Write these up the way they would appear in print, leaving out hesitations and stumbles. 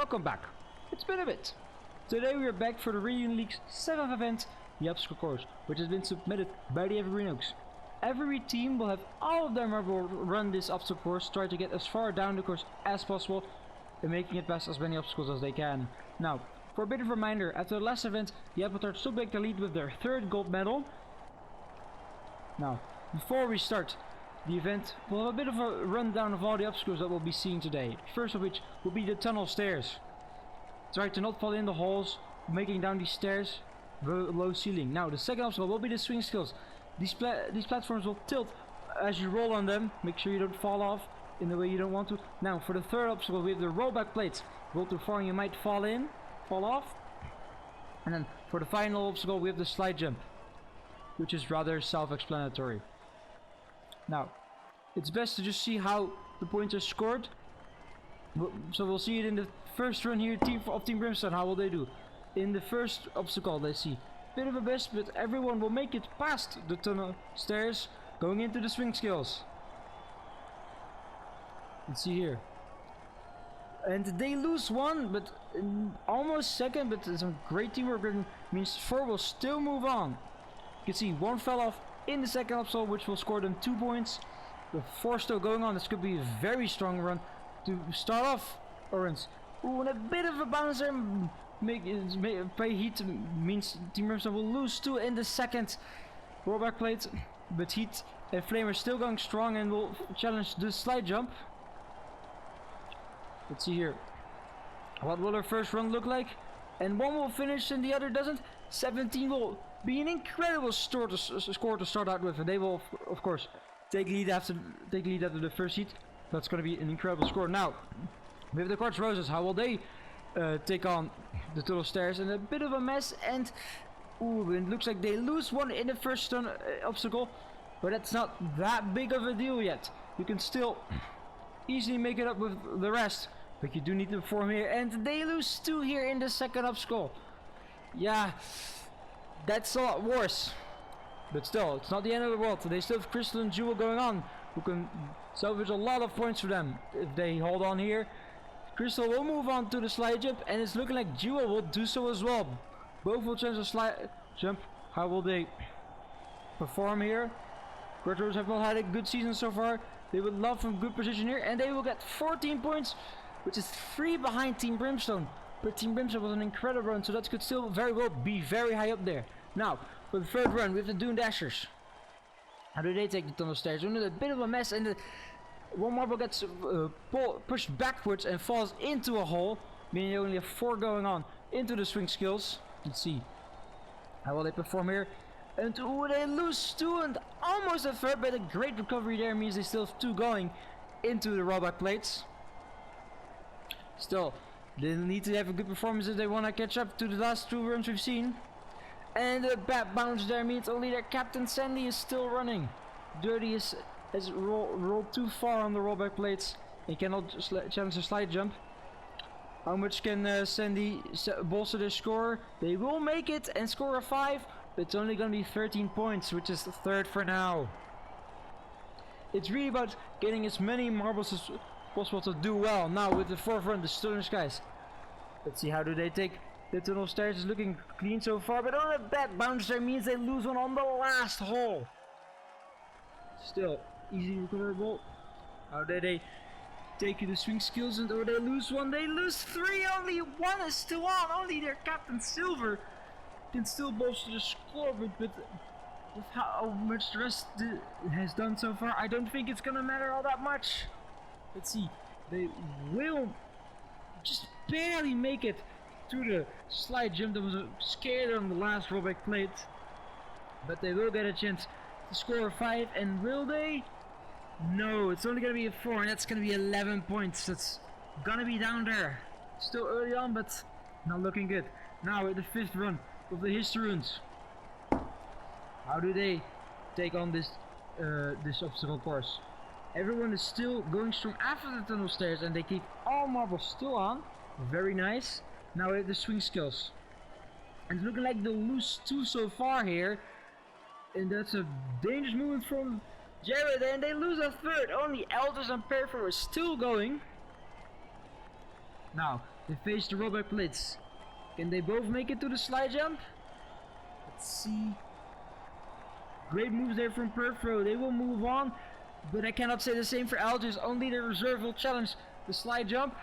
welcome back. It's been a bit. Today we are back for the Viridian League's 7th event, the obstacle course, which has been submitted by the Evergreen Oaks. Every team will have all of their marble run this obstacle course, try to get as far down the course as possible, and making it past as many obstacles as they can. Now, for a bit of a reminder, after the last event, the Appletards still back the lead with their 3rd gold medal. Now, before we start the event, we'll have a bit of a rundown of all the obstacles that we'll be seeing today. First of which will be the tunnel stairs. Try to not fall in the holes, making down these stairs below ceiling. Now, the second obstacle will be the swing skills. These platforms will tilt as you roll on them. Make sure you don't fall off in the way you don't want to. Now, for the third obstacle, we have the rollback plates. Roll too far and you might fall off. And then for the final obstacle, we have the slide jump, which is rather self-explanatory. Now, it's best to just see how the points are scored. So we'll see it in the first run here, Team Brimstone. How will they do? In the first obstacle, they see bit of a best, but everyone will make it past the tunnel stairs, going into the swing skills. Let's see here. And they lose one, but almost second, but some great teamwork means 4 will still move on. You can see 1 fell off in the second obstacle, which will score them 2 points. With 4 still going on, this could be a very strong run to start off. Orange. Ooh, and a bit of a bouncer. Play heat means Team Brimstone will lose 2 in the second rollback plate. But Heat and Flame are still going strong and will challenge the slide jump. Let's see here. What will our first run look like? And one will finish and the other doesn't. 17 will be an incredible score to start out with, and they will of course take lead after the first heat. That's going to be an incredible score. Now we have the Quartz Roses. How will they take on the tunnel stairs? And a bit of a mess, and ooh, it looks like they lose 1 in the first obstacle, but that's not that big of a deal yet. You can still easily make it up with the rest, but you do need to perform here, and they lose 2 here in the second obstacle. Yeah, that's a lot worse, but still, it's not the end of the world. They still have Crystal and Jewel going on, who can salvage a lot of points for them if they hold on here. Crystal will move on to the slide jump, and it's looking like Jewel will do so as well. Both will chance a slide jump. How will they perform here? Quartz have not had a good season so far. They would love from good position here, and they will get 14 points, which is 3 behind Team Brimstone. But Team Brimstone was an incredible run, so that could still very well be very high up there. Now, for the third run, we have the Dune Dashers. How do they take the tunnel stairs? Under a bit of a mess, and one marble gets pushed backwards and falls into a hole, meaning they only have 4 going on into the swing skills. Let's see. How will they perform here? And ooh, they lose 2 and almost a third, but a great recovery there means they still have 2 going into the rollback plates. Still, they need to have a good performance if they want to catch up to the last 2 runs we've seen. And a bad bounce there means only their captain Sandy is still running. Dirty has rolled too far on the rollback plates. He cannot challenge the slide jump. How much can Sandy bolster their score? They will make it and score a 5. But it's only going to be 13 points, which is the 3rd for now. It's really about getting as many marbles as possible to do well. Now with the 4th run, the Southern Skies. Let's see, how do they take the tunnel stairs? Is looking clean so far, but on a bad bounce there means they lose 1 on the last hole. Still easy recoverable. How do they take the swing skills, and or they lose 1? They lose 3. Only 1 is still on. Only their captain Silver can still bolster the score, but with how much the rest has done so far, I don't think it's gonna matter all that much. Let's see, they will just barely make it through the slide jump. That was scared on the last rollback plate, but they will get a chance to score a 5, and will they? No, it's only gonna be a 4, and that's gonna be 11 points. That's gonna be down there. Still early on, but not looking good. Now at the 5th run of the Historunes. How do they take on this obstacle course? Everyone is still going strong after the tunnel stairs, and they keep all marbles still on. Very nice. Now we have the swing skills. And it's looking like they'll lose 2 so far here. And that's a dangerous movement from Jared, and they lose a 3rd. Only Elders and Perfor are still going. Now, They face the rollback plates. Can they both make it to the slide jump? Let's see. Great moves there from Perfro. They will move on. But I cannot say the same for Algis. Only the reserve will challenge the slide jump.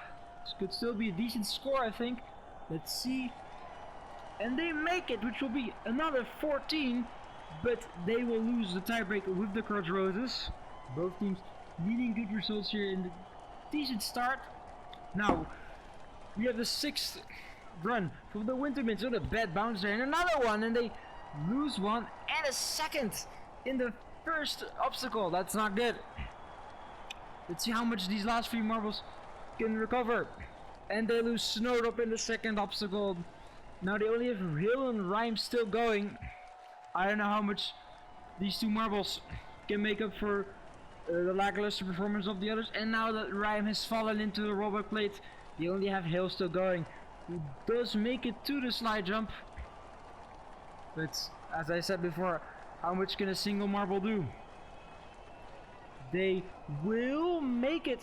This could still be a decent score, I think. Let's see. And they make it, which will be another 14. But they will lose the tiebreak with the Crotch Roses. Both teams needing good results here in the decent start. Now, we have the 6th run from the Winter Mints. So the bad bounce there. And another one. And they lose one. And a 2nd in the first obstacle. That's not good. Let's see how much these last 3 marbles can recover. And they lose Snowdrop in the 2nd obstacle. Now they only have Hill and Rhyme still going. I don't know how much these 2 marbles can make up for the lackluster performance of the others. And now that Rhyme has fallen into the rollback plate, they only have Hill still going, who does make it to the slide jump. But as I said before, how much can a single marble do? They will make it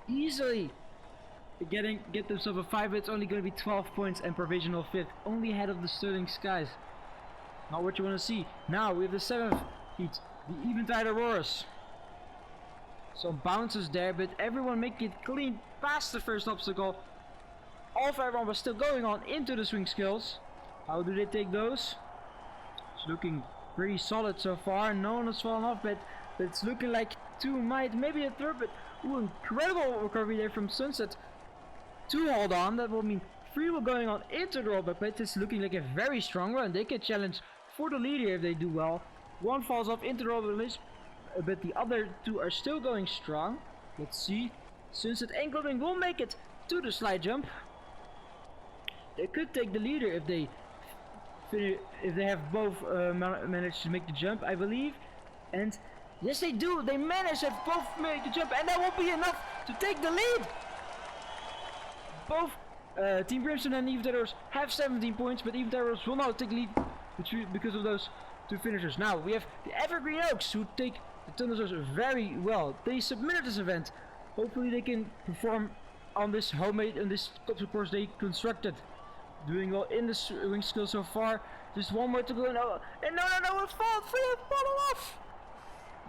easily. Get themselves a 5, but it's only going to be 12 points and provisional 5th, only ahead of the Sterling Skies. Not what you want to see. Now we have the 7th heat, the Eventide Auroras. Some bounces there, but everyone making it clean past the first obstacle. All 5 marbles still going on into the swing skills. How do they take those? It's looking pretty solid so far. No one has fallen off, but it's looking like 2 might, maybe a 3rd, but ooh, incredible recovery there from Sunset. 2 hold on, that will mean 3 will going on into the rollback plate. It's looking like a very strong run. They can challenge for the leader if they do well. 1 falls off into the rollback plate, but the other 2 are still going strong. Let's see. Sunset and Glowing will make it to the slide jump. They could take the leader if they have both managed to make the jump, I believe. And yes, they do. They managed to have both make the jump, and that will be enough to take the lead. Both Team Brimstone and Eventide Auroras have 17 points, but Eventide Auroras will not take the lead because of those 2 finishers. Now we have the Evergreen Oaks, who take the Thunderstorms very well. They submitted this event. Hopefully they can perform on this homemade and this obstacle course they constructed. Doing well in the swing skill so far. Just 1 more to go now. And no, it's fallen off.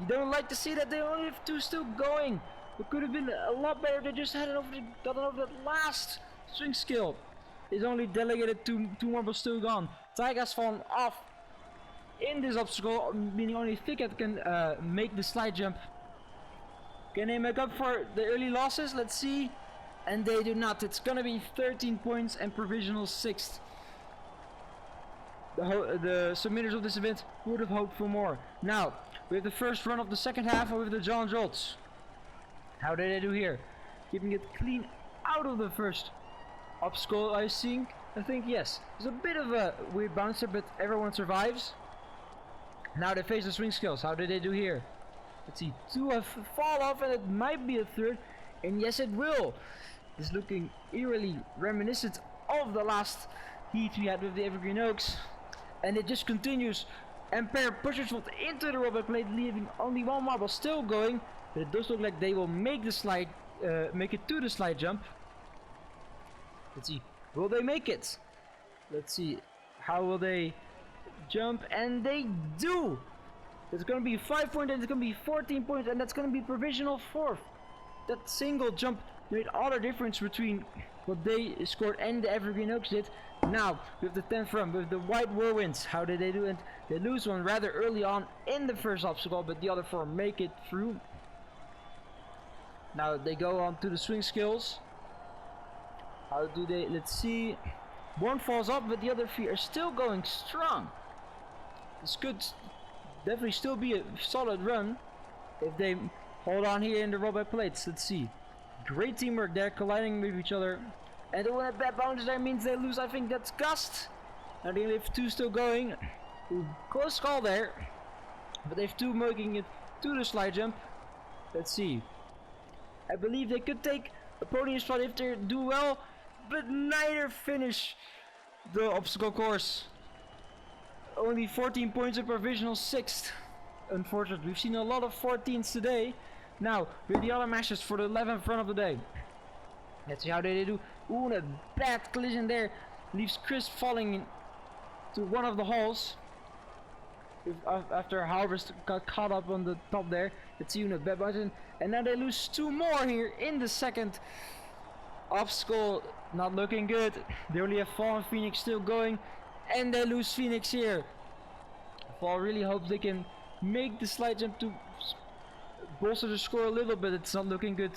You don't like to see that. They only have 2 still going. It could have been a lot better. They just had gotten over that last swing skill. It's only delegated 2 marbles still gone. Taiga's fallen off in this obstacle, meaning only Thicket can make the slide jump. Can they make up for the early losses? Let's see. And they do not. It's gonna be 13 points and provisional 6th. The submitters of this event would have hoped for more. Now, we have the first run of the 2nd half with the John Jolts. How did they do here? Keeping it clean out of the first obstacle, I think yes. It's a bit of a weird bouncer, but everyone survives. Now they face the swing skills. How did they do here? Let's see. 2 have fall off, and it might be a 3rd. And yes, it will. It's looking eerily reminiscent of the last heat we had with the Evergreen Oaks. And it just continues. Ampere pushes it into the rollback plate, leaving only 1 marble still going. But it does look like they will make the slide, make it to the slide jump. Let's see. Will they make it? Let's see. How will they jump? And they do. It's going to be 5 points, and it's going to be 14 points, and that's going to be provisional 4th. That single jump made all the difference between what they scored and the Evergreen Oaks did. Now, with the 10th run, with the White Whirlwinds, how did they do it? They lose one rather early on in the first obstacle, but the other 4 make it through. Now they go on to the swing skills. How do they? Let's see. 1 falls off, but the other 3 are still going strong. This could definitely still be a solid run if they hold on here in the rollback plates. Let's see. Great teamwork there, colliding with each other. And the one that bad bounces there means they lose. I think that's Gust. Now they have 2 still going. Ooh, close call there. But they have 2 making it to the slide jump. Let's see. I believe they could take a podium spot if they do well. But neither finish the obstacle course. Only 14 points in provisional 6th. Unfortunately, we've seen a lot of 14s today. Now, with the other matches for the 11th run of the day. Let's see how they do. Ooh, a bad collision there. Leaves Chris falling to one of the holes. After Harvest got caught up on the top there. Let's see, a bad button. And now they lose 2 more here in the second obstacle. Not looking good. They only have Fall and Phoenix still going. And they lose Phoenix here. Fall really hopes they can make the slide jump to bolster the score a little bit. It's not looking good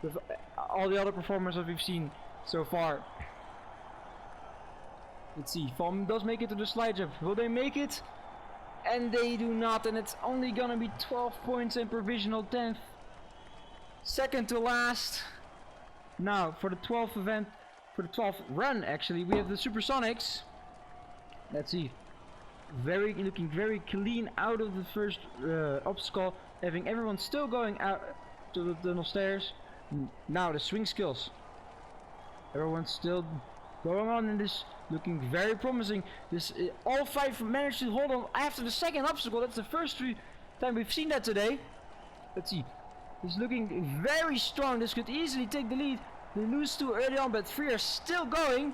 with all the other performers that we've seen so far. Let's see, Fall does make it to the slide jump. Will they make it? And they do not, and it's only gonna be 12 points and provisional 10th. Second to last. Now, for the 12th event, for the 12th run actually, we have the Supersonics. Let's see. Looking very clean out of the first obstacle, having everyone still going out to the tunnel stairs. Now the swing skills. Everyone's still going on in this, looking very promising. This all 5 managed to hold on after the second obstacle. That's the first time we've seen that today. Let's see. It's looking very strong. This could easily take the lead. They lose 2 early on, but 3 are still going.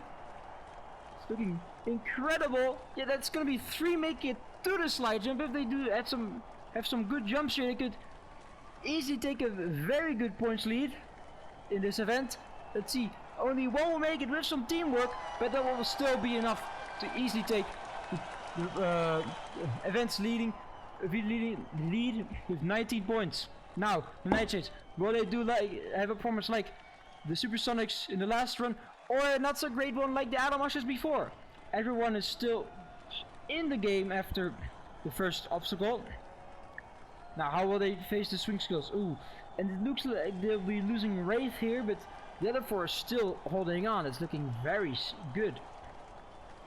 It's looking incredible. Yeah, that's gonna be 3 make it to the slide jump. If they do have some good jumps here, they could easily take a very good points lead in this event. Let's see. Only one will make it with some teamwork, but that will still be enough to easily take the event's lead with 19 points. Now, the Nightshades, will they do have a performance like the Supersonics in the last run, or a not so great one like the Adamashes before? Everyone is still in the game after the first obstacle. Now, how will they face the swing skills? Ooh, and it looks like they'll be losing Wraith here, but the other 4 are still holding on. It's looking very good.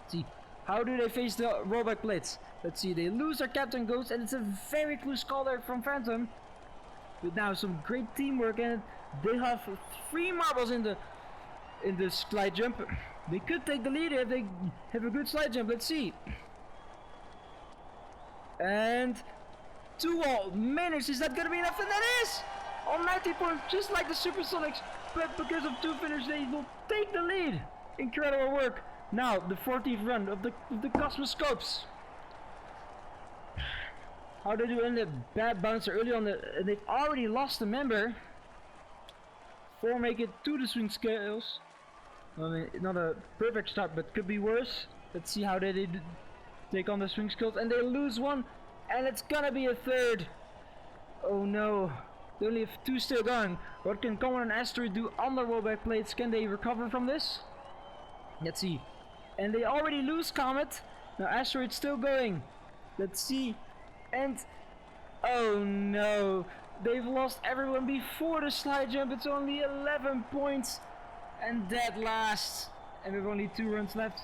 Let's see, how do they face the rollback plates? Let's see, they lose their Captain Ghost, and it's a very close call there from Phantom. But now some great teamwork, and they have 3 marbles in the slide jump. They could take the lead if they have a good slide jump. Let's see. And 2 all managed. Is that gonna be enough? And that is on 90 points, just like the Supersonics. But because of 2 finishes, they will take the lead. Incredible work. Now the 14th run of the Cosmoscopes. How they do in the bad bouncer early on, they've already lost a member. 4 make it to the swing scales. I mean, not a perfect start, but could be worse. Let's see how they take on the swing skills, and they lose 1, and it's gonna be a 3rd. Oh no, they only have 2 still going. What can Comet and Asteroid do on the rollback plates? Can they recover from this? Let's see. And they already lose Comet. Now Asteroid's still going. Let's see. And oh no, they've lost everyone before the slide jump. It's only 11 points, and dead last. And with only 2 runs left,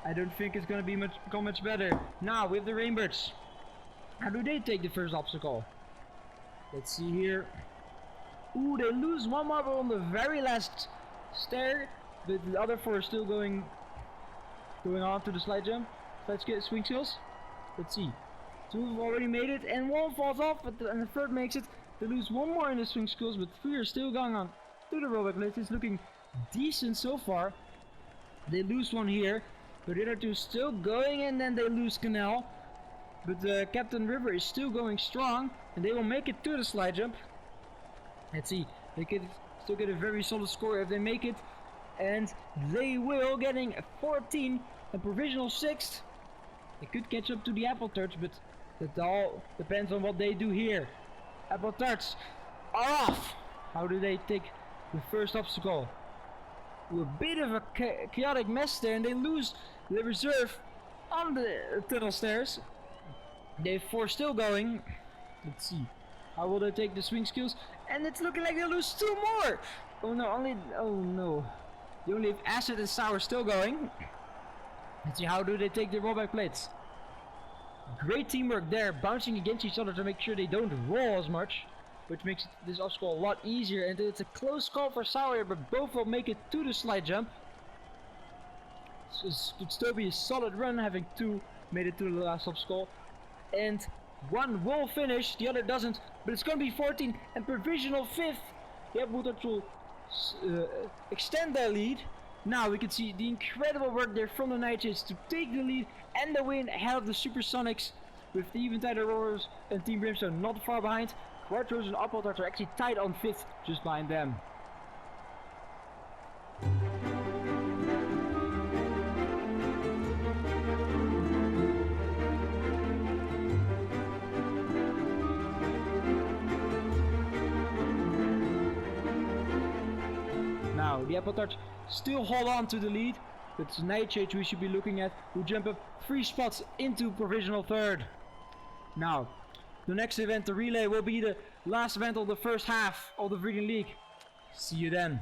I don't think it's gonna be much better. Now we have the Rainbirds. How do they take the first obstacle? Let's see here. Ooh, they lose 1 marble on the very last stair, but the other 4 are still going on to the slide jump. Swing skills. Let's see. 2 have already made it, and 1 falls off, and the 3rd makes it. They lose 1 more in the swing skills, but 3 are still going on to the rollback plates. It's looking decent so far. They lose 1 here, but the other 2 still going, and then they lose Canal. But Captain River is still going strong, and they will make it to the slide jump. Let's see, they could still get a very solid score if they make it, and they will, getting a 14 and provisional 6th. They could catch up to the Apple Tarts, but it all depends on what they do here. Apple Tarts are off. How do they take the first obstacle? A bit of a chaotic mess there, and they lose the reserve on the tunnel stairs. They have 4 still going. Let's see. How will they take the swing skills? And it's looking like they lose 2 more. Oh no, They only have Acid and Sour still going. Let's see, how do they take the rollback plates? Great teamwork there, bouncing against each other to make sure they don't roll as much, which makes this obstacle a lot easier. And it's a close call for Sour, but both will make it to the slide jump. So it could still be a solid run, having 2 made it to the last obstacle. And 1 will finish, the other doesn't, but it's going to be 14 and provisional 5th. Yeah, Butatsul extend their lead. Now we can see the incredible work there from the Nightshades to take the lead and the win ahead of the Supersonics, with the Eventide Aurors and Team Brimstone not far behind. Quartros and Appletart are actually tied on 5th, just behind them. Now the Appletart still hold on to the lead, but it's Nightshades we should be looking at, who jump up 3 spots into provisional 3rd. Now, the next event, the relay, will be the last event of the first half of the Viridian League. See you then.